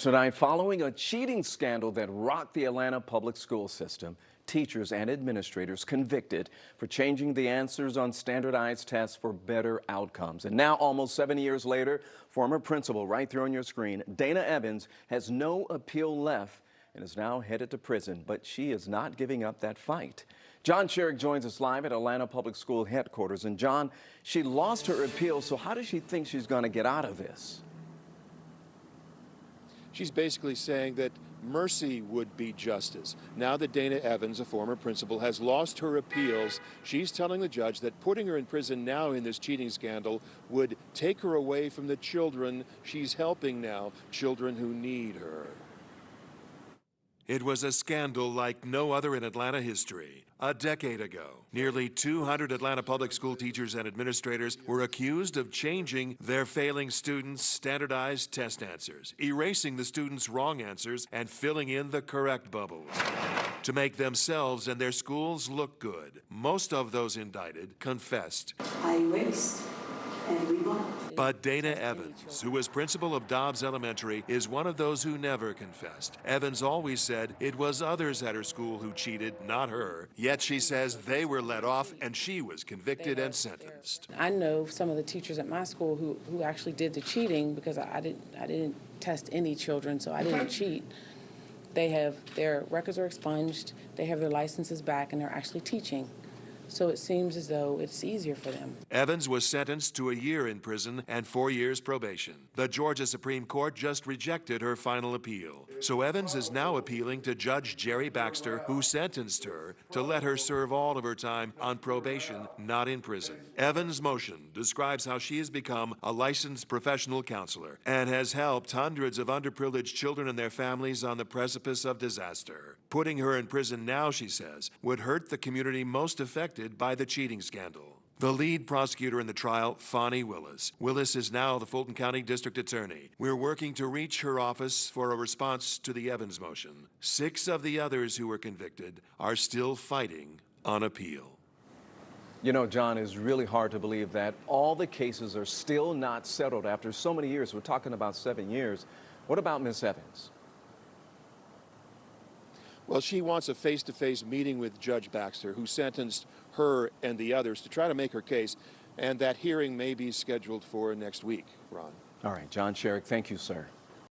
Tonight, following a cheating scandal that rocked the Atlanta public school system, teachers and administrators convicted for changing the answers on standardized tests for better outcomes. And now, almost 7 years later, former principal, right there on your screen, Dana Evans, has no appeal left and is now headed to prison. But she is not giving up that fight. John Sherrick joins us live at Atlanta Public School headquarters. And John, she lost her appeal, so how does she think she's going to get out of this? She's basically saying that mercy would be justice. Now that Dana Evans, a former principal, has lost her appeals, she's telling the judge that putting her in prison now in this cheating scandal would take her away from the children she's helping now, children who need her. It was a scandal like no other in Atlanta history. A decade ago, nearly 200 Atlanta public school teachers and administrators were accused of changing their failing students' standardized test answers, erasing the students' wrong answers, and filling in the correct bubbles to make themselves and their schools look good. Most of those indicted confessed. I erased, and we won. But Dana Evans, who was principal of Dobbs Elementary, is one of those who never confessed. Evans always said it was others at her school who cheated, not her. Yet she says they were let off and she was convicted and sentenced. I know some of the teachers at my school who actually did the cheating because I didn't test any children, so I didn't cheat. They have their records are expunged, they have their licenses back, and they're actually teaching. So it seems as though it's easier for them. Evans was sentenced to a year in prison and 4 years probation. The Georgia Supreme Court just rejected her final appeal. So Evans is now appealing to Judge Jerry Baxter, who sentenced her to let her serve all of her time on probation, not in prison. Evans' motion describes how she has become a licensed professional counselor and has helped hundreds of underprivileged children and their families on the precipice of disaster. Putting her in prison now, she says, would hurt the community most affected by the cheating scandal. The lead prosecutor in the trial, Fonnie Willis. Willis is now the Fulton County District Attorney. We're working to reach her office for a response to the Evans motion. 6 of the others who were convicted are still fighting on appeal. You know, John, it's really hard to believe that all the cases are still not settled after so many years. We're talking about 7 years. What about Miss Evans? Well, she wants a face-to-face meeting with Judge Baxter, who sentenced her and the others, to try to make her case, and that hearing may be scheduled for next week, Ron. All right, John Sherrick, thank you, sir.